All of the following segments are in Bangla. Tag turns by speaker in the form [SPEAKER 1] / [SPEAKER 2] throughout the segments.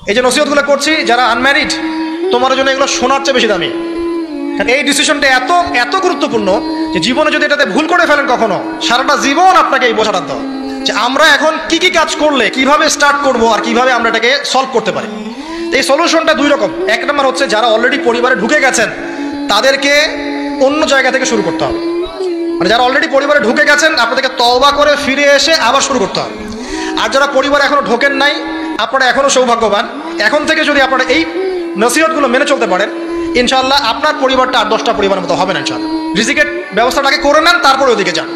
[SPEAKER 1] এই যে নসিহতগুলো করছি, যারা আনম্যারিড তোমার জন্য এগুলো শোনার চেয়ে বেশি দামি। কারণ এই ডিসিশনটা এত এত গুরুত্বপূর্ণ যে জীবনে যদি এটাতে ভুল করে ফেলেন কখনো, সারাটা জীবন আপনাকে এই বোঝাটা দাও যে আমরা এখন কি কি কাজ করলে কিভাবে স্টার্ট করব আর কিভাবে আমরা এটাকে সলভ করতে পারি। এই সলিউশনটা দুই রকম। এক নম্বর হচ্ছে যারা অলরেডি পরিবারে ঢুকে গেছেন তাদেরকে অন্য জায়গা থেকে শুরু করতে হবে। মানে যারা অলরেডি পরিবারে ঢুকে গেছেন আপনাদেরকে তওবা করে ফিরে এসে আবার শুরু করতে হবে। আর যারা পরিবারে এখনো ঢোকেন নাই, আপনারা এখনো সৌভাগ্যবান। এখন থেকে যদি আপনারা এই নসিহতগুলো মেনে চলতে পারেন, ইনশাআল্লাহ আপনার পরিবারটা 8-10টা পরিবারের মতো হবে না ইনশাআল্লাহ। রিজিকের ব্যবস্থাটাকে করে নেন, তারপরে ওদিকে যান।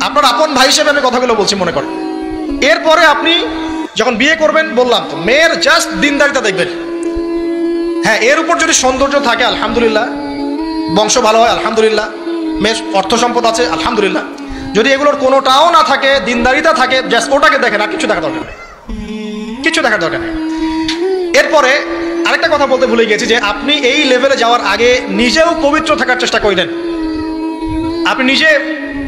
[SPEAKER 1] আপনার আপন ভাই হিসেবে আমি কথাগুলো বলছি, মনে করেন। এরপরে আপনি যখন বিয়ে করবেন, বললাম তো মেয়ের জাস্ট দিনদারিতা দেখবেন। হ্যাঁ, এর উপর যদি সৌন্দর্য থাকে আলহামদুলিল্লাহ, বংশ ভালো হয় আলহামদুলিল্লাহ, মেয়ের অর্থ সম্পদ আছে আলহামদুলিল্লাহ। যদি এগুলোর কোনোটাও না থাকে, দিনদারিতা থাকে, জাস্ট ওটাকে দেখেন, আর কিছু দেখা দরকার নেই, কিছু দেখার দরকার নেই। এরপরে আরেকটা কথা বলতে ভুলে গেছি যে আপনি এই লেভেলে যাওয়ার আগে নিজেও পবিত্র থাকার চেষ্টা করেন। আপনি নিজে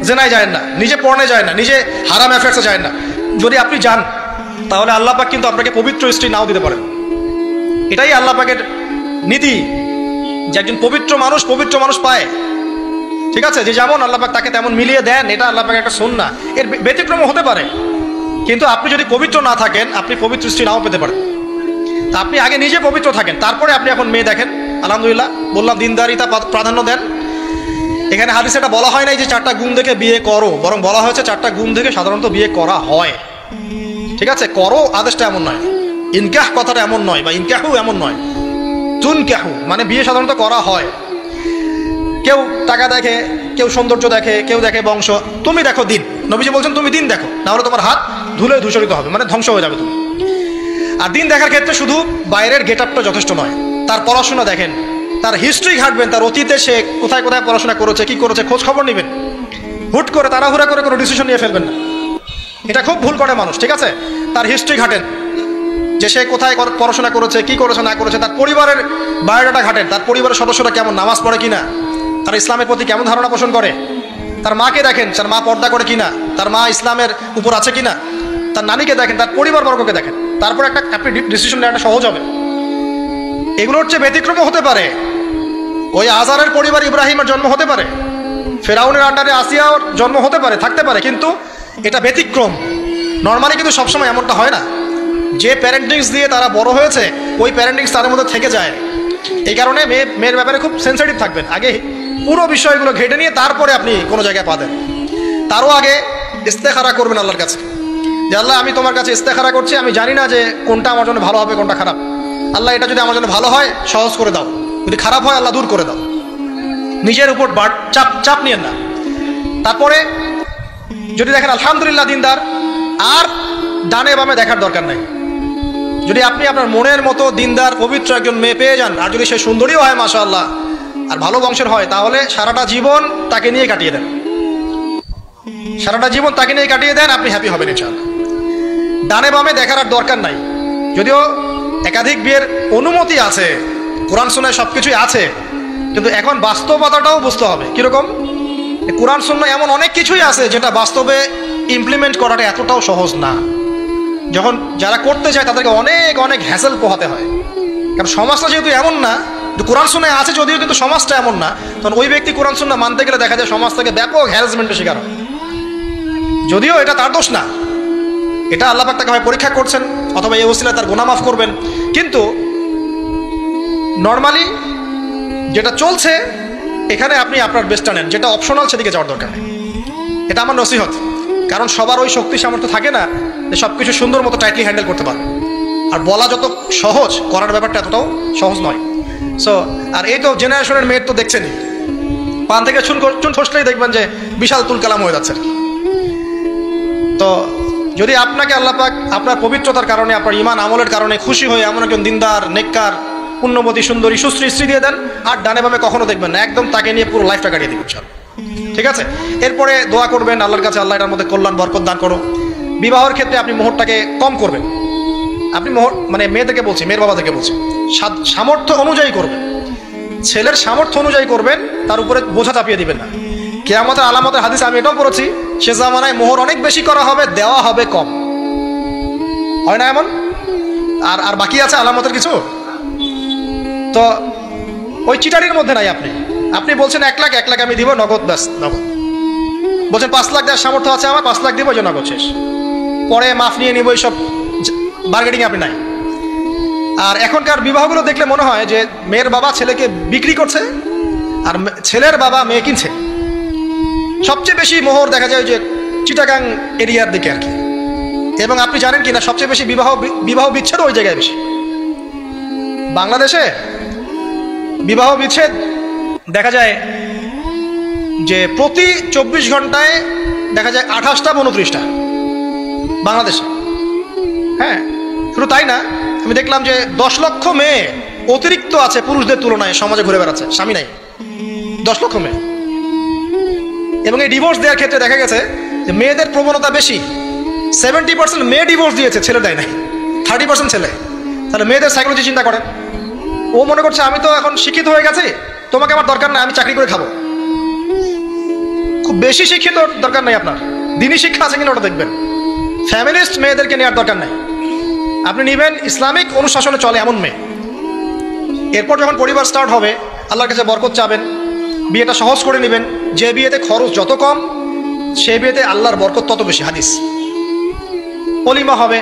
[SPEAKER 1] জেনায় যায় না, নিজে পর্নে যায় না, নিজে হারাম অ্যাফেয়ার্সে যায় না। যদি আপনি যান তাহলে আল্লাহ পাক কিন্তু আপনাকে পবিত্র স্ত্রী নাও দিতে পারেন। এটাই আল্লাহ পাকের নীতি যে একজন পবিত্র মানুষ পায়। ঠিক আছে, যে যেমন আল্লাহ পাক তাকে তেমন মিলিয়ে দেন, এটা আল্লাহ পাকের একটা সুন্নাহ। এর ব্যতিক্রম হতে পারে, কিন্তু আপনি যদি পবিত্র না থাকেন আপনি পবিত্র স্ত্রী নাও পেতে পারেন। তা আপনি আগে নিজে পবিত্র থাকেন, তারপরে আপনি এখন মেয়ে দেখেন। আলহামদুলিল্লাহ, বললাম দিনদারিতা প্রাধান্য দেন। এখানে হাদিসে এটা বলা হয় নাই যে 4টা গুণ দেখে বিয়ে করো, বরং বলা হয়েছে 4টা গুণ দেখে সাধারণত বিয়ে করা হয়। ঠিক আছে, করো আদেশটা এমন নয়, ইনকাহ কথাটা এমন নয়, বা ইনকাহু এমন নয়, তুনকাহু মানে বিয়ে সাধারণত করা হয়। কেউ টাকা দেখে, কেউ সৌন্দর্য দেখে, কেউ দেখে বংশ। তুমি দেখো দিন। নবীজি বলছেন তুমি দিন দেখো, না হলে তোমার হাত ধুলে ধূসরিত হবে, মানে ধ্বংস হয়ে যাবে তুমি। আর দিন দেখার ক্ষেত্রে শুধু বাইরের গেট আপটা যথেষ্ট নয়, তার পড়াশোনা দেখেন, তার হিস্ট্রি ঘাটবেন, তার অতীতে সে কোথায় কোথায় পড়াশোনা করেছে, কি করেছে, খোঁজ খবর নেবেন। হুট করে তাড়াহুড়া করে কোনো ডিসিশন নিয়ে ফেলবেন না, এটা খুব ভুল করে মানুষ। ঠিক আছে, তার হিস্ট্রি ঘাটেন, যে সে কোথায় পড়াশোনা করেছে, কি করেছে না করেছে। তার পরিবারের বায়োডাটা ঘাটেন, তার পরিবারের সদস্যরা কেমন, নামাজ পড়ে কিনা, তার ইসলামের প্রতি কেমন ধারণা পোষণ করে। তার মাকে দেখেন, তার মা পর্দা করে কিনা, তার মা ইসলামের উপর আছে কিনা। তার নানিকে দেখেন, তার পরিবারবর্গকে দেখেন, তারপর আপনি ডিসিশন নেওয়াটা সহজ হবে। এগুলো হচ্ছে ব্যতিক্রম হতে পারে। ওই আজারের পরিবার ইব্রাহিমের জন্ম হতে পারে, ফেরাউনের আন্ডারে আসিয়ার জন্ম হতে পারে, থাকতে পারে, কিন্তু এটা ব্যতিক্রম। নর্মালি কিন্তু সবসময় এমনটা হয় না। যে প্যারেন্টিংস দিয়ে তারা বড় হয়েছে, ওই প্যারেন্টিংস তাদের মধ্যে থেকে যায়। এই কারণে মেয়ের ব্যাপারে খুব সেন্সিটিভ থাকবেন। আগে পুরো বিষয়গুলো ঘেটে নিয়ে তারপরে আপনি কোনো জায়গায় পা দেন। তারও আগে ইস্তেখারা করবেন আল্লাহর কাছে, যে আল্লাহ আমি তোমার কাছে ইস্তেখারা করছি, আমি জানি না যে কোনটা আমার জন্য ভালো হবে কোনটা খারাপ। আল্লাহ এটা যদি আমার জন্য ভালো হয় সহজ করে দাও, যদি খারাপ হয় আল্লাহ দূর করে দাও। নিজের উপর চাপ নিয়েন না। তারপরে যদি দেখেন আলহামদুলিল্লাহ দিনদার, আর ডানে বামে দেখার দরকার নেই। যদি আপনি আপনার মনের মতো দিনদার পবিত্র একজন মেয়ে পেয়ে যান, আর যদি সে সুন্দরীও হয় মাশাআল্লাহ, আর ভালো বংশের হয়, তাহলে সারাটা জীবন তাকে নিয়ে কাটিয়ে দেন, সারাটা জীবন তাকে নিয়ে কাটিয়ে দেন, আপনি হ্যাপি হবেন ইনশাআল্লাহ। ডানে বামে দেখার আর দরকার নাই। যদিও একাধিক বিয়ের অনুমতি আছে, কোরআন সুন্নাহয় সব কিছুই আছে, কিন্তু এখন বাস্তবতাটাও বুঝতে হবে। কীরকম? কোরআন সুন্নাহয় এমন অনেক কিছুই আছে যেটা বাস্তবে ইমপ্লিমেন্ট করাটা এতটাও সহজ না। যখন যারা করতে চায় তাদেরকে অনেক অনেক হ্যাসেল পোহাতে হয়। কারণ সমাজটা যেহেতু এমন না, কোরআন সুন্নাহয় আছে যদিও, কিন্তু সমাজটা এমন না, তখন ওই ব্যক্তি কোরআন সুন্নাহ মানতে গেলে দেখা যায় সমাজ থেকে ব্যাপক হ্যারাসমেন্টের শিকার হয়। যদিও এটা তার দোষ না, এটা আল্লাহ পাক তাকে হয় পরীক্ষা করছেন, অথবা এই ওসিলায় তার গুনাহ মাফ করবেন। কিন্তু নর্মালি যেটা চলছে এখানে আপনি আপনার বেস্টটা নেন, যেটা অপশনাল সেদিকে যাওয়ার দরকার নেই। এটা আমার নসিহত। কারণ সবার ওই শক্তি সামর্থ্য থাকে না যে সব কিছু সুন্দর মতো টাইটলি হ্যান্ডেল করতে পারবে। আর বলা যত সহজ, করার ব্যাপারটা এতটাও সহজ নয়। সো আর এই তো জেনারেশনের মেয়ের তো দেখছেনই, পান থেকে চুন খসলেই দেখবেন যে বিশাল তুলকালাম হয়ে যাচ্ছে। তো যদি আপনাকে আল্লাহ পাক আপনার পবিত্রতার কারণে, আপনার ইমান আমলের কারণে খুশি হয়ে এমন একজন দিনদার, নেককার, পুণ্যবতী, সুন্দরী, সুশ্রী স্ত্রী দিয়ে দেন, আর ডানে বামে কখনো দেখবেন না, একদম তাকে নিয়ে পুরো লাইফটা কাটিয়ে দিবেন। ঠিক আছে, এরপরে দোয়া করবেন আল্লাহর কাছে, আল্লাহ এটার মধ্যে কল্যাণ বরকত দান করো। বিবাহের ক্ষেত্রে আপনি মোহরটাকে কম করবেন। আপনি মোহর মানে মেয়েদেরকে বলছি, মেয়ের বাবা থেকে বলছি, সামর্থ্য অনুযায়ী করবেন, ছেলের সামর্থ্য অনুযায়ী করবেন, তার উপরে বোঝা চাপিয়ে দিবেন না। কিয়ামতের আলামতের হাদিস আমি এটাও পড়েছি, সে জামানায় মোহর অনেক বেশি করা হবে, দেওয়া হবে কম। হয় না এমন? আর আর বাকি আছে আলামতের কিছু? তো ওই চিটারির মধ্যে নাই। আপনি আপনি বলছেন 1 লাখ, 1 লাখ আমি দিব নগদ, ব্যাস নগদ। বলছেন 5 লাখ দেওয়ার সামর্থ্য আছে আমার, 5 লাখ দিব, যে নগদ শেষ, পরে মাফ নিয়ে নিব, এইসব বার্গেনিং আপনি নাই। আর এখনকার বিবাহগুলো দেখলে মনে হয় যে মেয়ের বাবা ছেলেকে বিক্রি করছে আর ছেলের বাবা মেয়ে কিনছে। সবচেয়ে বেশি মোহর দেখা যায় যে চিটাগাং এরিয়ার দিকে আর কি। এবং আপনি জানেন কিনা সবচেয়ে বেশি বিবাহ বিচ্ছেদ ওই জায়গায় বেশি। বাংলাদেশে বিবাহ বিচ্ছেদ দেখা যায় যে প্রতি 24 ঘন্টায় দেখা যায় 28টা বা 29টা বাংলাদেশে। হ্যাঁ, শুধু তাই না, আমি দেখলাম যে 10 লক্ষ মেয়ে অতিরিক্ত আছে পুরুষদের তুলনায় সমাজে ঘুরে বেড়াচ্ছে, স্বামী নাই, 10 লক্ষ মেয়ে। এবং এই ডিভোর্স দেওয়ার ক্ষেত্রে দেখা গেছে যে মেয়েদের প্রবণতা বেশি। 70% মেয়ে ডিভোর্স দিয়েছে, ছেলে দেয় নাই, 30% ছেলে। তাহলে মেয়েদের সাইকোলজি চিন্তা করেন। ও মনে করছে আমি তো এখন শিক্ষিত হয়ে গেছি, তোমাকে আমার দরকার নাই, আমি চাকরি করে খাবো। খুব বেশি শিক্ষিত দরকার নাই আপনার, দিনই শিক্ষা আছে কিনা ওটা দেখবেন। ফ্যামিলিস্ট মেয়েদেরকে নেওয়ার দরকার নাই, আপনি নেবেন ইসলামিক অনুশাসনে চলে এমন মেয়ে। এরপর যখন পরিবার স্টার্ট হবে, আল্লাহর কাছে বরকত চাবেন, বিয়েটা সহজ করে নেবেন। যে বিয়েতে খরচ যত কম, সে বিয়েতে আল্লাহর বরকত তত বেশি। হাদিস। অলিমা হবে,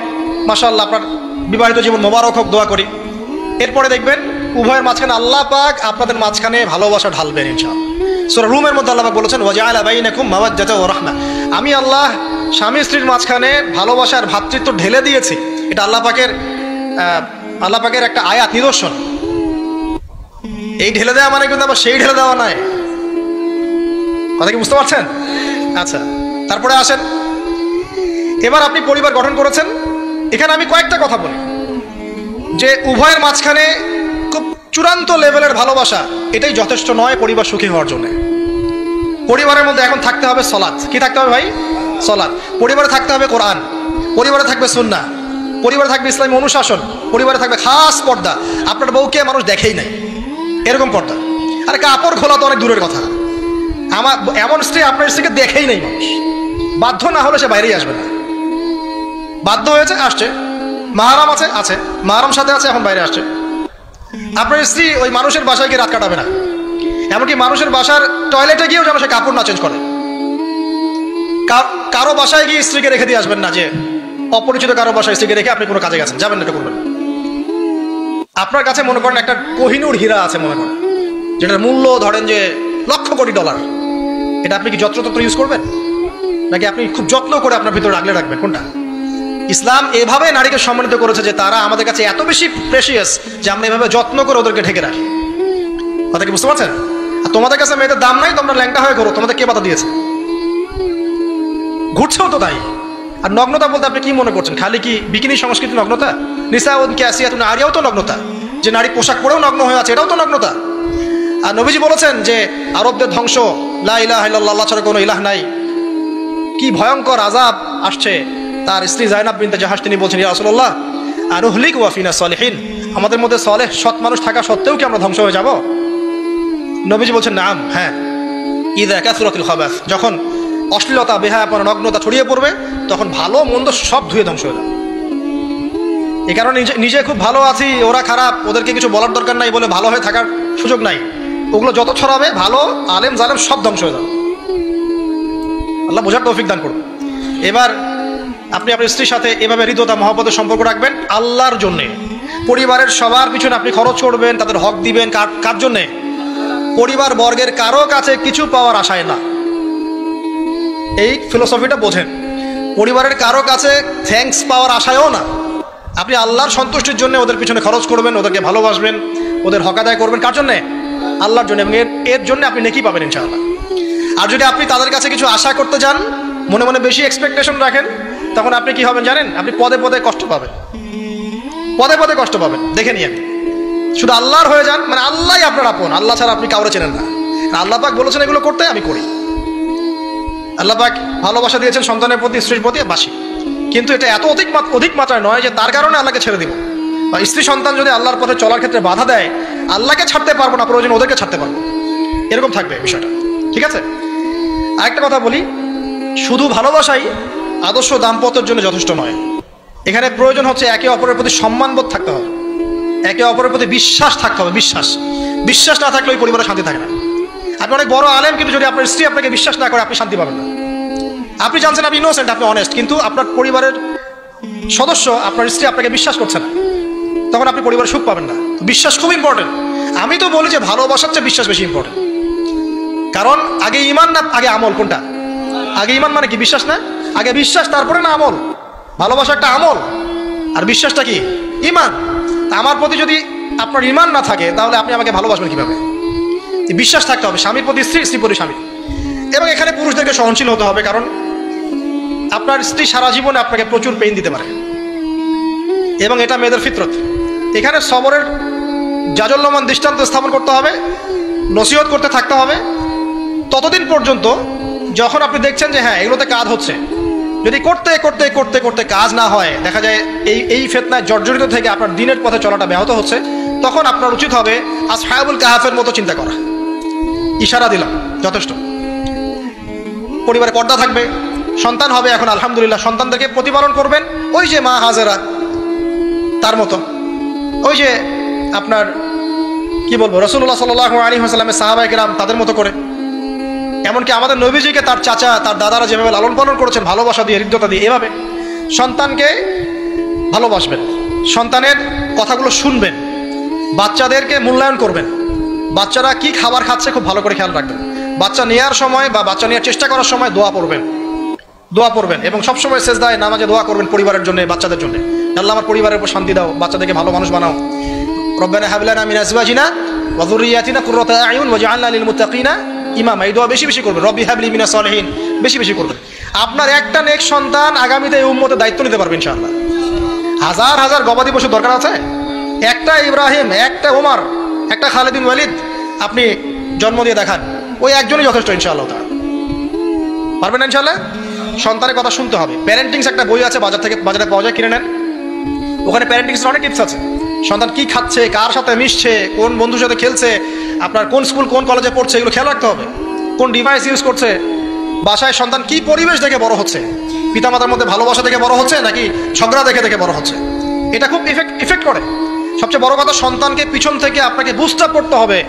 [SPEAKER 1] মাশাআল্লাহ, আপনার বিবাহিত জীবন মোবারক হোক, দোয়া করি। এরপরে দেখবেন উভয়ের মাঝখানে আল্লাহ পাক আপনাদের মাঝখানে ভালোবাসা ঢালবেন ইনশাআল্লাহ। সূরা রুমের মধ্যে আল্লাহ পাক বলেছেন, ওয়াজআলা বাইনাকুম মাওয়াদ্দাতাও ওয়া রাহমা। আমি আল্লাহ স্বামী স্ত্রীর মাঝখানে ভালোবাসার ভ্রাতৃত্ব ঢেলে দিয়েছি। এটা আল্লাহ পাকের একটা আয়াত, নিদর্শন। এই ঢেলে দেওয়া মানে কিন্তু আবার সেই ঢেলে দেওয়া নয়। কথা কি বুঝতে পারছেন? আচ্ছা, তারপরে আসেন, এবার আপনি পরিবার গঠন করেছেন। এখানে আমি কয়েকটা কথা বলি যে উভয়ের মাঝখানে খুব চূড়ান্ত লেভেলের ভালোবাসা, এটাই যথেষ্ট নয় পরিবার সুখী হওয়ার জন্য। পরিবারের মধ্যে এখন থাকতে হবে সলাত। কি থাকতে হবে ভাই? সলাত। পরিবারে থাকতে হবে কোরআন, পরিবারে থাকবে সুন্নাহ, পরিবারে থাকবে ইসলামী অনুশাসন, পরিবারে থাকবে খাস পর্দা। আপনার বউকে মানুষ দেখেই নাই, এরকম পর্দা। আর কাপড় খোলা তো অনেক দূরের কথা। আমার এমন স্ত্রী আপনার স্ত্রীকে দেখেই নেই মানুষ। বাধ্য না হলে সে বাইরেই আসবে না। বাধ্য হয়েছে, আসছে, মাহারাম আছে, আছে, মাহারাম সাথে আছে, এখন বাইরে আসছে। আপনার স্ত্রী ওই মানুষের বাসায় গিয়ে রাত কাটাবে না। এমনকি মানুষের বাসার টয়লেটে গিয়েও যেন সে কাপড় না চেঞ্জ করে। কারো বাসায় গিয়ে স্ত্রীকে রেখে দিয়ে আসবেন না, যে অপরিচিত কারো বাসায় স্ত্রীকে রেখে আপনি কোনো কাজে গেছেন, যাবেন না, এটা করবেন। আপনার কাছে মনে করেন একটা কোহিনূর হীরা আছে, মনে করেন, যেটার মূল্য ধরেন যে লক্ষ কোটি ডলার। এটা আপনি কি যত্রতত্র ইউজ করবেন, নাকি আপনি খুব যত্ন করে আপনার ভিতরে আগলে রাখবেন? কোনটা? ইসলাম এভাবে নারীকে সম্মানিত করেছে যে তারা আমাদের কাছে এত বেশি প্রেশিয়াস যে আমরা এভাবে যত্ন করে ওদেরকে ঢেকে রাখি। কথা কি বুঝতে পারছেন? আর তোমাদের কাছে মেয়েদের দাম নাই, তোমরা ল্যাংটা হয়ে করো, তোমাদের কে বাধা দিয়েছে? ঘুরছেও তো তাই। আর নগ্নতা বলতে আপনি কি মনে করছেন? খালি কি বিকিনি সংস্কৃতি নগ্নতা? নিসাউন কাসিয়াতুন আরিয়াও তো নগ্নতা, যে নারী পোশাক পরেও নগ্ন হয়ে আছে, এটাও তো নগ্নতা। আর নবীজি বলেছেন যে আরবদের ধ্বংস, লা ইলাহা ইল্লাল্লাহ, আল্লাহ ছাড়া কোনো ইলাহ নাই। কি ভয়ঙ্কর আযাব আসছে। তার স্ত্রী যায়নাব বিনতে জাহাশ তিনি বলছেন, ইয়া রাসূলুল্লাহ আনুহলিক ওয়া ফিনা সালিহিন, আমাদের মধ্যে সালেহ সৎ মানুষ থাকা সত্ত্বেও কি আমরা ধ্বংস হয়ে যাব? নবীজি বলছেন, নাম, হ্যাঁ। ইযা কাসরাতুল খাবাস, যখন অশ্লীলতা, বেহায়াপনা, নগ্নতা ছড়িয়ে পড়বে, তখন ভালো মন্দ সব ধুয়ে ধ্বংস হয়ে যাবে। এই কারণে নিজে খুব ভালো আছি, ওরা খারাপ, ওদেরকে কিছু বলার দরকার নাই বলে ভালো হয়ে থাকার সুযোগ নাই। ওগুলো যত ছড়াবে, ভালো আলেম জালেম সব ধ্বংস হয়ে যাবে। আল্লাহ বোঝার তৌফিক দান করুন। এবার আপনি আপনার স্ত্রীর সাথে এভাবে হৃদয়তা মহব্বতের সম্পর্ক রাখবেন আল্লাহর জন্যে। পরিবারের সবার পিছনে আপনি খরচ করবেন, তাদের হক দিবেন। কার জন্যে? পরিবার বর্গের কারো কাছে কিছু পাওয়ার আশায় না। এই ফিলোসফিটা বোঝেন। পরিবারের কারো কাছে থ্যাঙ্কস পাওয়ার আশায়ও না। আপনি আল্লাহর সন্তুষ্টির জন্য ওদের পিছনে খরচ করবেন, ওদেরকে ভালোবাসবেন, ওদের হক আদায় করবেন। কার জন্যে? আল্লাহর জন্য। এবং এর জন্য আপনি নেকি পাবেন ইনশাআল্লাহ। আর যদি আপনি তাদের কাছে কিছু আশা করতে যান, মনে মনে বেশি এক্সপেকটেশন রাখেন, তখন আপনি কি হবেন জানেন? আপনি পদে পদে কষ্ট পাবেন, পদে পদে কষ্ট পাবেন। দেখে নিয়ে শুধু আল্লাহর হয়ে যান, মানে আল্লাহই আপনার আপন, আল্লাহ ছাড়া আপনি কাউরে চেনেন না। আল্লাহ পাক বলেছেন এগুলো করতে, আমি করি। আল্লাহ পাক ভালোবাসা দিয়েছেন সন্তানের প্রতি, স্ত্রীর প্রতি, বাসি। কিন্তু এটা এত অধিক মাত্রায় নয় যে তার কারণে আল্লাহকে ছেড়ে দিব। বা স্ত্রী সন্তান যদি আল্লাহর পথে চলার ক্ষেত্রে বাধা দেয়, আল্লাহকে ছাড়তে পারবো না, প্রয়োজন ওদেরকে ছাড়তে পারবো, এরকম থাকবে বিষয়টা। ঠিক আছে? আরেকটা কথা বলি, শুধু ভালোবাসাই আদর্শ দাম্পত্যের জন্য যথেষ্ট নয়। এখানে প্রয়োজন হচ্ছে একে অপরের প্রতি সম্মানবোধ থাকতে হবে, একে অপরের প্রতি বিশ্বাস থাকতে হবে। বিশ্বাস না থাকলে ওই পরিবারে শান্তি থাকে না। আপনি অনেক বড় আলেম, কিন্তু যদি আপনার স্ত্রী আপনাকে বিশ্বাস না করে, আপনি শান্তি পাবেন না। আপনি জানছেন আপনি ইনোসেন্ট, আপনি অনেস্ট, কিন্তু আপনার পরিবারের সদস্য, আপনার স্ত্রী আপনাকে বিশ্বাস করছে না, তখন আপনি পরিবারে সুখ পাবেন না। বিশ্বাস খুব ইম্পর্টেন্ট। আমি তো বলি যে ভালোবাসার চেয়ে বিশ্বাস বেশি ইম্পর্টেন্ট। কারণ আগে ইমান না আগে আমল? কোনটা আগে? ইমান মানে কি? বিশ্বাস না? আগে বিশ্বাস, তারপরে না আমল? ভালোবাসা একটা আমল, আর বিশ্বাসটা কি? ইমান। আমার প্রতি যদি আপনার ইমান না থাকে, তাহলে আপনি আমাকে ভালোবাসবেন কিভাবে? বিশ্বাস থাকতে হবে, স্বামীর প্রতি স্ত্রী, স্ত্রী প্রতি স্বামী। এবং এখানে পুরুষদেরকে সহনশীল হতে হবে, কারণ আপনার স্ত্রী সারা জীবনে আপনাকে প্রচুর পেইন দিতে পারে, এবং এটা মেয়েদের ফিতরত। এখানে সবরের জাজল্যমান দৃষ্টান্ত স্থাপন করতে হবে, নসিহত করতে থাকতে হবে ততদিন পর্যন্ত যখন আপনি দেখছেন যে হ্যাঁ এগুলোতে কাজ হচ্ছে। যদি করতে করতে করতে করতে কাজ না হয়, দেখা যায় এই ফিতনায় জর্জরিত থেকে আপনার দিনের পথে চলাটা ব্যাহত হচ্ছে, তখন আপনার উচিত হবে আসহাবুল কাহাফের মতো চিন্তা করা। ইশারা দিলাম, যথেষ্ট। পরিবারে পর্দা থাকবে, সন্তান হবে, এখন আলহামদুলিল্লাহ সন্তানদেরকে প্রতিপালন করবেন ওই যে মা হাজেরা তার মতো, ওই যে আপনার কি বলবো রাসূলুল্লাহ সাল্লাল্লাহু আলাইহি ওয়াসাল্লামের সাহাবায়ে কেরাম তাদের মতো করে। এমনকি আমাদের নবীজিকে তার চাচা, তার দাদারা যেভাবে লালন পালন করেছেন ভালোবাসা দিয়ে, হৃদ্যতা দিয়ে, এভাবে সন্তানকে ভালোবাসবেন, সন্তানের কথাগুলো শুনবেন, বাচ্চাদেরকে মূল্যায়ন করবেন, বাচ্চারা কি খাবার খাচ্ছে খুব ভালো করে খেয়াল রাখবেন, বাচ্চা নেওয়ার সময় বা বাচ্চা নেওয়ার চেষ্টা করার সময় দোয়া পড়বেন এবং সবসময় সেজদায় নামাজে দোয়া করবেন পরিবারের জন্য, বাচ্চাদের জন্য। আল্লাহ আমার পরিবারের উপর শান্তি দাও, বাচ্চাদেরকে ভালো মানুষ বানাও। রব্বানা হাব লানা মিন আজওয়াজিনা ওয়া যুররিয়াতিনা কুররাতা আয়ুন ওয়াজআলনা লিল মুত্তাকিনা ইমামা। এই দোয়া বেশি বেশি করবেন। রব্বি হাবলি মিনাস সালিহিন বেশি বেশি করবেন। আপনার একটা নেক সন্তান আগামীতে এই উম্মতের দায়িত্ব নিতে পারবে ইনশাআল্লাহ। হাজার হাজার গবাদি পশু দরকার আছে, একটা ইব্রাহিম, একটা ওমর, একটা খালিদ বিন ওয়ালিদ আপনি জন্ম দিয়ে দেখান, ওই একজনই যথেষ্ট ইনশাআল্লাহ। পারবেন ইনশাআল্লাহ। সন্তানের কথা শুনতে হবে। প্যারেন্টিংস একটা বই আছে, বাজারে পাওয়া যায়, কিনে নেন। ওখানে প্যারেন্টিংসের অনেক টিপস আছে। সন্তান কি খাচ্ছে, কার সাথে মিশছে, কোন বন্ধুর সাথে খেলছে, আপনার কোন স্কুল কোন কলেজে পড়ছে, এগুলো খেয়াল রাখতে হবে। কোন ডিভাইস ইউজ করছে, বাসায় সন্তান কি পরিবেশ দেখে বড় হচ্ছে, পিতামাতার মধ্যে ভালোবাসা দেখে বড় হচ্ছে নাকি ঝগড়া দেখে দেখে বড় হচ্ছে, এটা খুব ইফেক্ট করে। সবচেয়ে বড় কথা, সন্তানকে পিছন থেকে আপনাকে বুঝতে পড়তে হবে।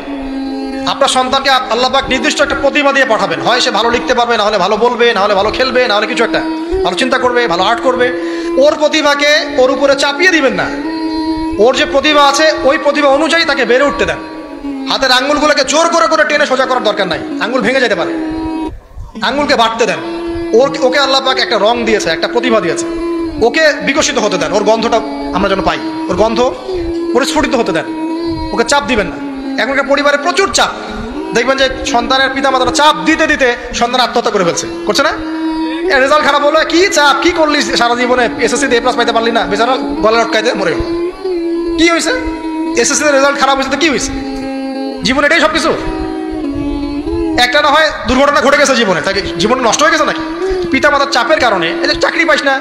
[SPEAKER 1] আপনার সন্তানকে আল্লাহ পাক নির্দিষ্ট একটা প্রতিভা দিয়ে পাঠাবেন, হয় সে ভালো লিখতে পারবে, না হলে ভালো বলবে, না হলে ভালো খেলবে, না হলে কিছু একটা ভালো চিন্তা করবে, ভালো আর্ট করবে। ওর প্রতিভাকে ওর উপরে চাপিয়ে দিবেন না। ওর যে প্রতিভা আছে ওই প্রতিভা অনুযায়ী তাকে বেড়ে উঠতে দেন। হাতের আঙ্গুলগুলোকে জোর করে করে টেনে সোজা করার দরকার নাই, আঙ্গুল ভেঙে যেতে পারে। আঙ্গুলকে বাড়তে দেন। ওকে আল্লাহ পাক একটা রং দিয়েছে, একটা প্রতিভা দিয়েছে, ওকে বিকশিত হতে দেন। ওর গন্ধটা আমরা যেন পাই, ওর গন্ধ পরিস্ফুটিত হতে দেন। ওকে চাপ দিবেন না। এখনকার পরিবারে প্রচুর চাপ, দেখবেন যে সন্তানের পিতামাতারা চাপ দিতে দিতে সন্তান আত্মহত্যা করে ফেলছে, করছে না? রেজাল্ট খারাপ হলো, কি চাপ, কি করলি সারা জীবনে, এসএসসিতে এ প্লাস পাইতে পারলি না, বেচারা গলা লটকাইতে মরে গেল। কি হয়েছে? এসএসসিতে রেজাল্ট খারাপ হয়েছে তো কি হয়েছে? জীবনে এটাই সব কিছু? একটা না হয় দুর্ঘটনা ঘটে গেছে জীবনে, তাকে জীবন নষ্ট হয়ে গেছে নাকি? পিতামাতার চাপের কারণে, এই যে চাকরি পাইস না,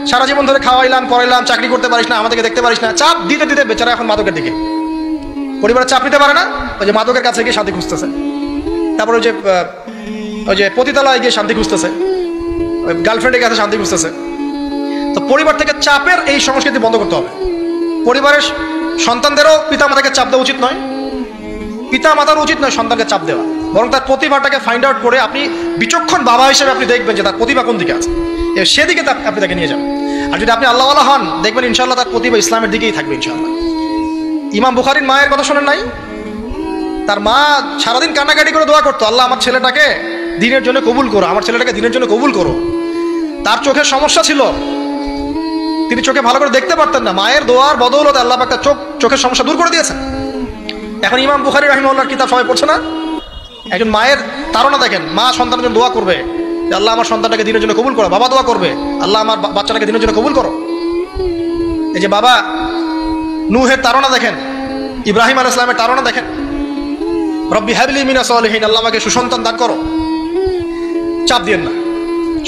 [SPEAKER 1] সারা জীবন ধরে খাওয়াইলাম পড়াইলাম, চাকরি করতে পারিস না, আমাদেরকে দেখতে পারিস না, চাপ দিতে দিতে বেচারা এখন মাদকের দিকে। পরিবারের চাপ নিতে পারে না, ওই যে মাদকের কাছে গিয়ে শান্তি খুঁজতেছে, তারপর ওই যে পতিতালয়ে গিয়ে শান্তি খুঁজতেছে, ওই গার্লফ্রেন্ডের কাছে শান্তি খুঁজতেছে। তো পরিবার থেকে চাপের এই সংস্কৃতি বন্ধ করতে হবে। পরিবারের সন্তানদেরও পিতামাতাকে চাপ দেওয়া উচিত নয়, পিতামাতার উচিত নয় সন্তানকে চাপ দেওয়া, বরং তার প্রতিভাটাকে ফাইন্ড আউট করে আপনি বিচক্ষণ বাবা হিসেবে আপনি দেখবেন যে তার প্রতিভা কোন দিকে আছে, সেদিকে আপনি তাকে নিয়ে যাবেন। আর যদি আপনি আল্লাহওয়ালা হন, দেখবেন ইনশাআল্লাহ তার প্রতিভা ইসলামের দিকেই থাকবে ইনশাআল্লাহ। ইমাম বুখারীর মায়ের কথা শোনেন নাই? তার মা সারাদিন কান্নাকাটি করে দোয়া করতো, আল্লাহ আমার ছেলেটাকে দিনের জন্য কবুল করো, আমার ছেলেটাকে দিনের জন্য কবুল করো। তার চোখের সমস্যা ছিল, তিনি চোখে ভালো করে দেখতে পারতেন না। মায়ের দোয়ার বদৌলতে আল্লাহ পাক তার চোখের সমস্যা দূর করে দিয়েছেন। এখন ইমাম বুখারী রাহিমাহুল্লাহর কিতাব সবাই পড়ছে না? একজন মায়ের তাড়না দেখেন, মা সন্তানের জন্য দোয়া করবে, আল্লাহ আমার সন্তানটাকে দিনের জন্য কবুল করো। বাবা দোয়া করবে, আল্লাহ আমার বাচ্চাটাকে দিনের জন্য কবুল করো। এই যে বাবা নূহের তাড়না দেখেন, ইব্রাহিম আলাইহিস সালামের তাড়না দেখেন, রব্বি হাবলি মিনাস সালিহিন, আল্লাহ আমাকে সুসন্তান দান করো। চাপ দিয়েন না,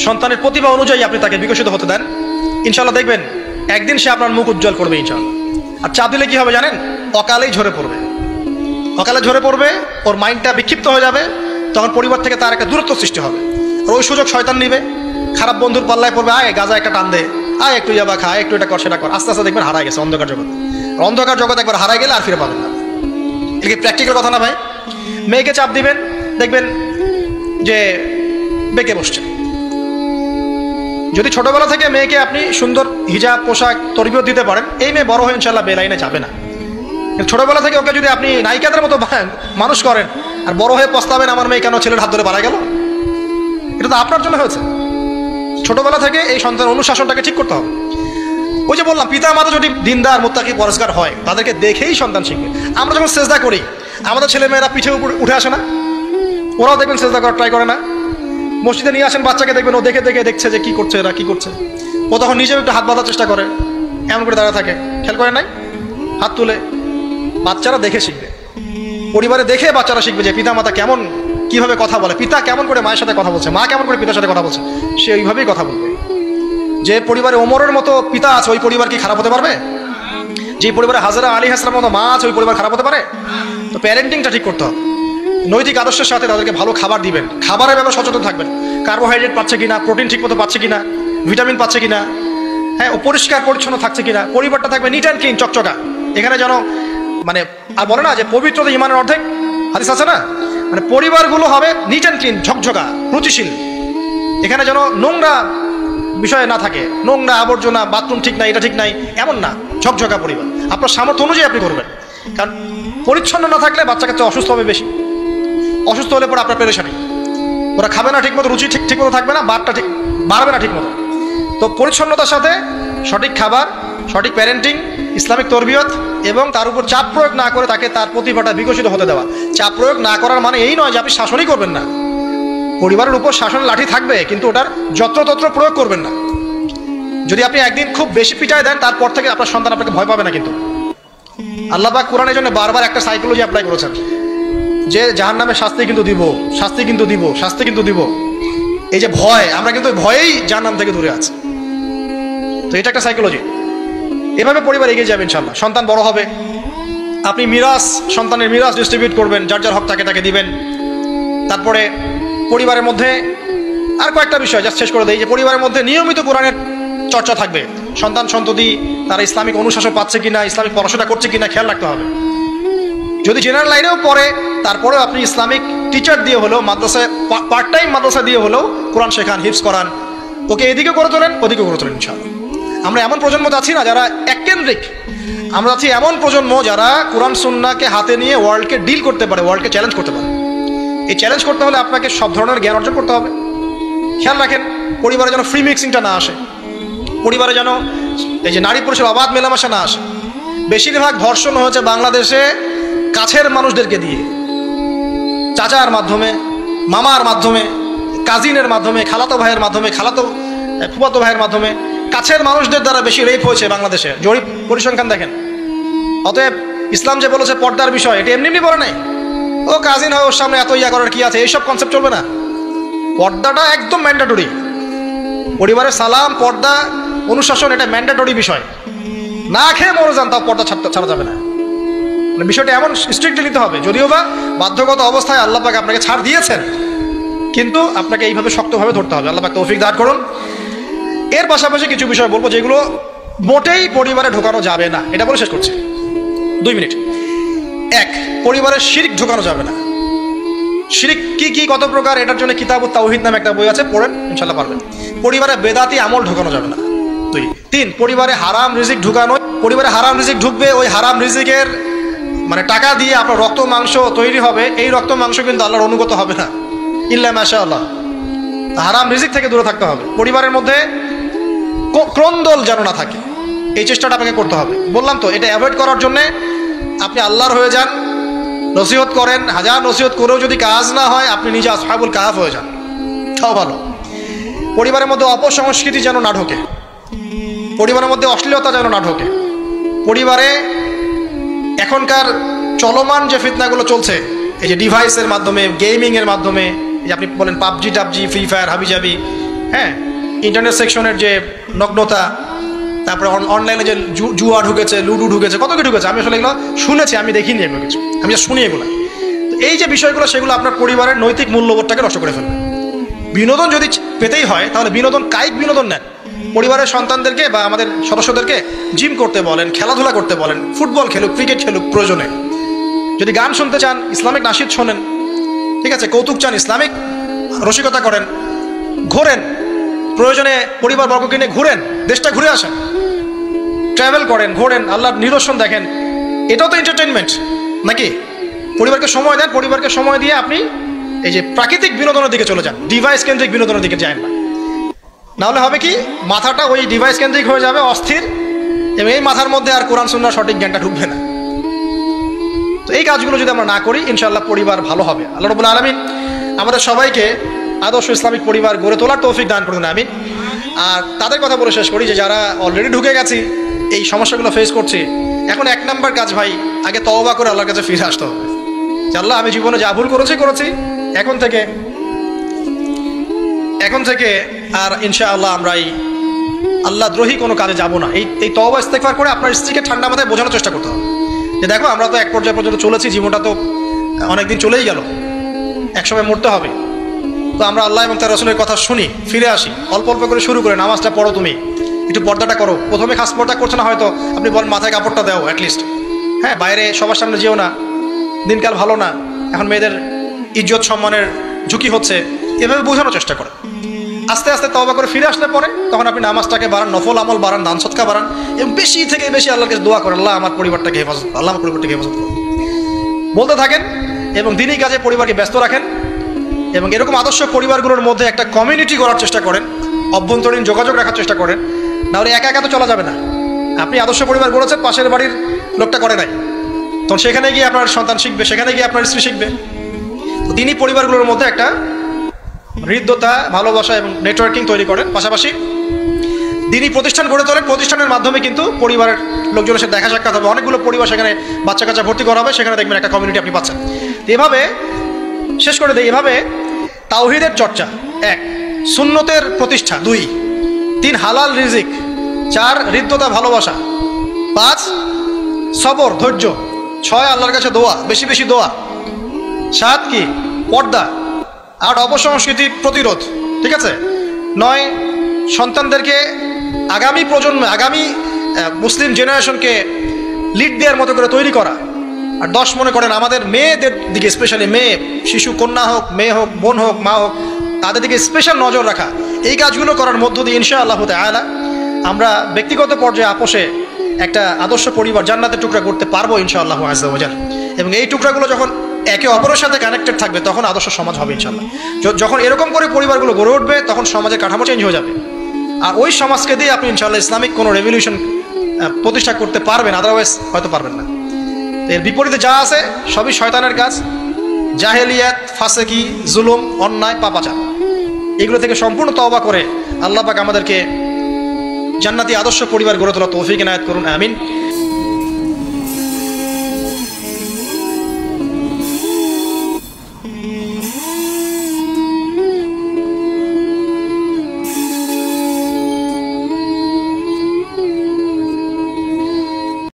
[SPEAKER 1] সন্তানের প্রতিভা অনুযায়ী আপনি তাকে বিকশিত হতে দেন। ইনশাআল্লাহ দেখবেন একদিন সে আপনার মুখ উজ্জ্বল করবে ইনশাআল্লাহ। আর চাপ দিলে কি হবে জানেন? অকালেই ঝরে পড়বে, অকালে ঝরে পড়বে, ওর মাইন্ডটা বিক্ষিপ্ত হয়ে যাবে, তখন পরিবার থেকে তার একটা দূরত্ব সৃষ্টি হবে। আর ওই সুযোগ শয়তান নিবে, খারাপ বন্ধুর পাল্লায় পড়বে, আয় গাজা একটা টান দে, আয় একটু ইয়াবা খা, একটু এটা কর সেটা কর, আস্তে আস্তে দেখবেন হারায় গেছে অন্ধকার জগৎ। অন্ধকার জগৎ একবার হারায় গেলে আর ফিরে পাবেন না। এটা কি প্র্যাকটিক্যাল কথা না ভাই? মেয়েকে চাপ দিবেন, দেখবেন যে বেঁকে বসছে। যদি ছোটবেলা থেকে মেয়েকে আপনি সুন্দর হিজাব পোশাক তরবিয়ত দিতে পারেন, এই মেয়ে বড় হয়ে ইনশাল্লাহ বেলাইনে যাবে না। ছোটবেলা থেকে ওকে যদি আপনি নায়িকাদের মতো মানুষ করেন আর বড় হয়ে পস্তাবেন আমার মেয়ে কেন ছেলের হাত ধরে পারা গেল, এটা তো আপনার জন্য হয়েছে। ছোটবেলা থেকে এই সন্তান অনুশাসনটাকে ঠিক করতে হবে। ওই যে বললাম, পিতা মাতা যদি দিনদার মুত্তাকি পরিষ্কার হয়, তাদেরকে দেখেই সন্তান শিখবে। আমরা যখন সেজদা করি, আমাদের ছেলে মেয়েরা পিঠে উপরে উঠে আসে না? ওরাও দেখবেন সেজদা করার ট্রাই করে না? মসজিদে নিয়ে আসেন বাচ্চাকে, দেখবেন ও দেখে দেখে দেখছে যে কি করছে এরা, কি করছে। ও তখন নিজেও একটু হাত বাঁধার চেষ্টা করে, এমন করে দাঁড়া থাকে, খেয়াল করে নাই? হাত তুলে। বাচ্চারা দেখে শিখবে, পরিবারে দেখে বাচ্চারা শিখবে যে পিতা মাতা কেমন, কিভাবে কথা বলে, পিতা কেমন করে মায়ের সাথে কথা বলছে, মা কেমন করে পিতার সাথে কথা বলছে, সে ওইভাবেই কথা বলবে। যে পরিবারে ওমরের মতো পিতা আছে, ওই পরিবার কি খারাপ হতে পারবে? যে পরিবারে হাজরা আলী হাসলামের মতো মা আছে, ওই পরিবার খারাপ হতে পারে? তো প্যারেন্টিংটা ঠিক করতে হবে। নৈতিক আদর্শের সাথে তাদেরকে ভালো খাবার দিবেন, খাবারের ব্যাপারে সচেতন থাকবেন। কার্বোহাইড্রেট পাচ্ছে কিনা, প্রোটিন ঠিক মতো পাচ্ছে কিনা, ভিটামিন পাচ্ছে কিনা, হ্যাঁ, ও পরিষ্কার পরিচ্ছন্ন থাকছে কিনা, পরিবারটা থাকবে নিট অ্যান্ড ক্লিন, চকচকা। এখানে যেন মানে আর বলে না যে পবিত্রতা ইমানের অর্ধেক, হাদিস আছে না? মানে পরিবারগুলো হবে নিট অ্যান্ড ক্লিন, ঝকঝকা, রুচিশীল। এখানে যেন নোংরা বিষয় না থাকে, নোংরা আবর্জনা, বাথরুম ঠিক নাই, এটা ঠিক নাই, এমন না, ঝকঝকা পরিবার। আপনার সামর্থ্য অনুযায়ী আপনি করবেন, কারণ পরিচ্ছন্ন না থাকলে বাচ্চা কাচ্চা অসুস্থ হবে বেশি। অসুস্থ হলে পরে আপনার পেরেশানি, ওরা খাবে না ঠিক মতো, রুচি ঠিক মতো থাকবে না, বারটা ঠিক বাড়বে না ঠিক মতো। তো পরিচ্ছন্নতার সাথে সঠিক খাবার, সঠিক প্যারেন্টিং, ইসলামিক তরবিয়ত এবং তার উপর চাপ প্রয়োগ না করে তাকে তার প্রতিভাটা বিকশিত হতে দেওয়া। চাপ প্রয়োগ না করার মানে এই নয় যে আপনি শাসনই করবেন না। পরিবারের উপর শাসনের লাঠি থাকবে, কিন্তু ওটার যত্রতত্র প্রয়োগ করবেন না। যদি আপনি একদিন খুব বেশি পিটায় দেন, তারপর থেকে আপনার সন্তান আপনাকে ভয় পাবে না। কিন্তু আল্লাহ পাক কোরআনের জন্য বারবার একটা সাইকোলজি অ্যাপ্লাই করেছেন যে জাহান্নামে শাস্তি কিন্তু দিব, শাস্তি কিন্তু দিব, শাস্তি কিন্তু দিব। এই যে ভয়, আমরা কিন্তু ভয়েই জাহান্নাম থেকে দূরে আছি। তো এটা একটা সাইকোলজি। এভাবে পরিবার এগিয়ে যাবে ইনশাল্লাহ। সন্তান বড় হবে, আপনি মিরাস, সন্তানের মিরাস ডিস্ট্রিবিউট করবেন, যার যার হক তাকে দিবেন। তারপরে পরিবারের মধ্যে আর কয়েকটা বিষয় জাস্ট শেষ করে দেই, যে পরিবারের মধ্যে নিয়মিত কোরআনের চর্চা থাকবে। সন্তান সন্ততি তারা ইসলামিক অনুশাসন পাচ্ছে কিনা, ইসলামিক পড়াশোনা করছে কিনা খেয়াল রাখতে হবে। যদি জেনারেল লাইনেও পড়ে, তারপরেও আপনি ইসলামিক টিচার দিয়ে হলেও, মাদ্রাসায় পার্ট টাইম মাদ্রাসা দিয়ে হলেও কোরআন শেখান, হিফজ করান, ওকে এদিকে করে তোলেন, ওদিকে করে তোলেন ইনশাআল্লাহ। আমরা এমন প্রজন্ম যাচ্ছি না যারা এককেন্দ্রিক, আমরা যাচ্ছি এমন প্রজন্ম যারা কোরআন সুন্নাহকে হাতে নিয়ে ওয়ার্ল্ডকে ডিল করতে পারে, ওয়ার্ল্ডকে চ্যালেঞ্জ করতে পারে। এই চ্যালেঞ্জ করতে হলে আপনাকে সব ধরনের জ্ঞান অর্জন করতে হবে। খেয়াল রাখেন পরিবারে যেন ফ্রি মিক্সিংটা না আসে, পরিবারে যেন এই যে নারী পুরুষের অবাধ মেলামেশা না আসে। বেশিরভাগ ধর্ষণ হয়েছে বাংলাদেশে কাছের মানুষদেরকে দিয়ে, চাচার মাধ্যমে, মামার মাধ্যমে, কাজিনের মাধ্যমে, খালাতো ভাইয়ের মাধ্যমে, ফুফাতো ভাইয়ের মাধ্যমে, কাছের মানুষদের দ্বারা বেশি রেপ হয়েছে বাংলাদেশে। জরিপ পরিসংখ্যান দেখেন। অতএব ইসলাম যে বলেছে পর্দার বিষয়, এটা এমনি বলে নাই ও কাজিন হয়, ওর সামনে এত ইয়া করার কি আছে, এইসব কনসেপ্ট চলবে না। পর্দাটা একদম ম্যান্ডেটরি। পরিবারের সালাম, পর্দা, অনুশাসন, এটা ম্যান্ডেটরি বিষয়। না খেয়ে মরে যান, তাও পর্দা ছাড়া যাবে না। মানে বিষয়টা এমন স্ট্রিক্টলি নিতে হবে। যদিও বা বাধ্যগত অবস্থায় আল্লাহ পাক আপনাকে ছাড় দিয়েছেন, কিন্তু আপনাকে এইভাবে শক্তভাবে ধরতে হবে। আল্লাহ পাক তৌফিক দান করুন। এর পাশাপাশি কিছু বিষয় বলবো যেগুলো মোটেই পরিবারে ঢোকানো যাবে না, এটা বলে শেষ করছি 2 মিনিট। 1, পরিবারে শিরক ঢোকানো যাবে না। শিরক কি কত প্রকার, এটার জন্য কিতাবুত তাওহীদ নামে একটা বই আছে, পড়েন ইনশাআল্লাহ পারবেন। পরিবারে বেদাতি আমল ঢোকানো যাবে না। 2, 3, পরিবারে হারাম রিজিক ঢুকানো। পরিবারে হারাম রিজিক ঢুকবে, ওই হারাম রিজিকের মানে টাকা দিয়ে আপনার রক্ত মাংস তৈরি হবে, এই রক্ত মাংস কিন্তু আল্লাহর অনুগত হবে না, ইল্লা মাশাআল্লাহ। হারাম রিজিক থেকে দূরে থাকতে হবে। পরিবারের মধ্যে ক্রন্দল যেন না থাকে, এই চেষ্টাটা আপনাকে করতে হবে। বললাম তো, এটা অ্যাভয়েড করার জন্যে আপনি আল্লাহর হয়ে যান, নসিহত করেন, হাজার নসিহত করেও যদি কাজ না হয়, আপনি নিজে আসহাবুল কাহাফ হয়ে যান, তাও ভালো। পরিবারের মধ্যে অপসংস্কৃতি যেন না ঢোকে, পরিবারের মধ্যে অশ্লীলতা যেন না ঢোকে। পরিবারে এখনকার চলমান যে ফিতনাগুলো চলছে, এই যে ডিভাইসের মাধ্যমে, গেমিংয়ের মাধ্যমে, এই যে আপনি বলেন পাবজি টাবজি, ফ্রি ফায়ার, হাবিজাবি, হ্যাঁ, ইন্টারনেট সেকশনের যে নগ্নতা, তারপরে অনলাইনে যে জুয়া ঢুকেছে, লুডু ঢুকেছে, কত কি ঢুকেছে, আমি আসলে এগুলো শুনেছি, আমি দেখিনি এগুলো কিছু, আমি যা শুনি এগুলো। তো এই যে বিষয়গুলো, সেগুলো আপনার পরিবারের নৈতিক মূল্যবোধটাকে নষ্ট করে ফেলবে। বিনোদন যদি পেতেই হয়, তাহলে বিনোদন, কায়িক বিনোদন নেন, পরিবারের সন্তানদেরকে বা আমাদের সদস্যদেরকে জিম করতে বলেন, খেলাধুলা করতে বলেন, ফুটবল খেলুক, ক্রিকেট খেলুক প্রয়োজনে। যদি গান শুনতে চান ইসলামিক নাশিদ শোনেন, ঠিক আছে, কৌতুক চান ইসলামিক রসিকতা করেন, ঘোরেন, প্রয়োজনে পরিবারবর্গকে নিয়ে ঘুরেন, দেশটা ঘুরে আসেন, ট্রাভেল করেন, ঘোরেন, আল্লাহর নিদর্শন দেখেন, এটাও তো এন্টারটেনমেন্ট নাকি? পরিবারকে সময় দেন, পরিবারকে সময় দিয়ে আপনি এই যে প্রাকৃতিক বিনোদনের দিকে চলে যান, ডিভাইস কেন্দ্রিক বিনোদনের দিকে যান না। নাহলে হবে কি, মাথাটা ওই ডিভাইস কেন্দ্রিক হয়ে যাবে, অস্থির, এবং এই মাথার মধ্যে আর কোরআন সুন্নাহর সঠিক জ্ঞানটা ঢুকবে না। তো এই কাজগুলো যদি আমরা না করি ইনশাআল্লাহ পরিবার ভালো হবে। আল্লাহ রাব্বুল আলামিন আমাদের সবাইকে আদর্শ ইসলামিক পরিবার গড়ে তোলার তৌফিক দান করুন, আমিন। আর তাদের কথা বলে শেষ করি যে যারা অলরেডি ঢুকে গেছি, এই সমস্যাগুলো ফেস করছি, এখন 1 নাম্বার কাজ ভাই, আগে তওবা করে আল্লাহর কাছে ফিরে আসতে হবে যে আল্লাহ আমি জীবনে যা ভুল করেছি, এখন থেকে আর ইনশাআল্লাহ আমরা এই আল্লাহ দ্রোহী কোনো কাজে যাব না। এই তওবা ইস্তেগফার করে আপনার স্ত্রীকে ঠান্ডা মাথায় বোঝানোর চেষ্টা করতে হবে যে দেখো আমরা তো এক পর্যায়ে পর্যন্ত চলেছি, জীবনটা তো অনেকদিন চলেই গেল, একসময় মরতে হবে। তো আমরা আল্লাহ এবং তার রাসূলের কথা শুনি, ফিরে আসি, অল্প অল্প করে শুরু করে নামাজটা পড়ো, তুমি একটু পর্দাটা করো। প্রথমে খাস পর্দা করছো না হয়তো, আপনি বলেন মাথায় কাপড়টা দাও অ্যাটলিস্ট, হ্যাঁ, বাইরে সবার সামনে যেও না, দিনকাল ভালো না, এখন মেয়েদের ইজ্জত সম্মানের ঝুঁকি হচ্ছে, এভাবে বোঝানোর চেষ্টা করে আস্তে আস্তে তওবা করে ফিরে আসলে পরে তখন আপনি নামাজটাকে বাড়ান, নফল আমল বাড়ান, দান সদকা বাড়ান, এবং বেশি থেকে বেশি আল্লাহর কাছে দোয়া করেন, আল্লাহ আমার পরিবারটাকে হেফাজত, আল্লাহ আমার পরিবারটাকে হেফাজত করুন বলতে থাকেন, এবং দিনই কাজে পরিবারকে ব্যস্ত রাখেন, এবং এরকম আদর্শ পরিবারগুলোর মধ্যে একটা কমিউনিটি গড়ার চেষ্টা করেন, অভ্যন্তরীণ যোগাযোগ রাখার চেষ্টা করেন। নাহলে একা একা তো চলা যাবে না। আপনি আদর্শ পরিবার গড়েছেন, পাশের বাড়ির লোকটা করে নাই, তখন সেখানে গিয়ে আপনার সন্তান শিখবে, সেখানে গিয়ে আপনার স্ত্রী শিখবে। তো দিনই পরিবারগুলোর মধ্যে একটা হৃদ্যতা, ভালোবাসা এবং নেটওয়ার্কিং তৈরি করেন। পাশাপাশি দিনই প্রতিষ্ঠান গড়ে তোলেন, প্রতিষ্ঠানের মাধ্যমে কিন্তু পরিবারের লোকজনের সাথে দেখা সাক্ষাৎ হবে, অনেকগুলো পরিবার সেখানে বাচ্চা কাচ্চা ভর্তি করা হবে, সেখানে দেখবেন একটা কমিউনিটি আপনি পাচ্ছেন। এভাবে শেষ করে দেয়, এভাবে তাওহীদের চর্চা 1, সুন্নতের প্রতিষ্ঠা 2, 3 হালাল রিজিক, 4 হৃদ্যতা ভালোবাসা, 5 সবর ধৈর্য, 6 আল্লাহর কাছে দোয়া, বেশি বেশি দোয়া, 7 কি পর্দা, 8 অপসংস্কৃতি প্রতিরোধ, ঠিক আছে, 9 সন্তানদেরকে আগামী প্রজন্ম, আগামী মুসলিম জেনারেশনকে লিড দেওয়ার মতো করে তৈরি করা, আর 10 মনে করেন আমাদের মেয়েদের দিকে, স্পেশালি মেয়ে শিশু, কন্যা হোক, মেয়ে হোক, বোন হোক, মা হোক, তাদের দিকে স্পেশাল নজর রাখা। এই কাজগুলো করার মধ্য দিয়ে ইনশাআল্লাহ তাআলা আমরা ব্যক্তিগত পর্যায়ে আপোষে একটা আদর্শ পরিবার, জান্নাতের টুকরা করতে পারবো ইনশাআল্লাহ আযজা ওয়া জাল। এবং এই টুকরাগুলো যখন একে অপরের সাথে কানেক্টেড থাকবে তখন আদর্শ সমাজ হবে ইনশাআল্লাহ। যখন এরকম করে পরিবারগুলো গড়ে উঠবে তখন সমাজের কাঠামো চেঞ্জ হয়ে যাবে, আর ওই সমাজকে দিয়ে আপনি ইনশাআল্লাহ ইসলামিক কোনো রেভলিউশন প্রতিষ্ঠা করতে পারবেন, আদারওয়াইজ হয়তো পারবেন না। এর বিপরীতে যা আছে সবই শয়তানের কাজ, জাহেলিয়াত, ফাসেকি, জুলুম, অন্যায়, পাপাচার, এগুলো থেকে সম্পূর্ণ তওবা করে আল্লাহ পাক আমাদেরকে জান্নাতি আদর্শ পরিবার গড়ে তোলা তৌফিক এনায়েত করুন, আমিন।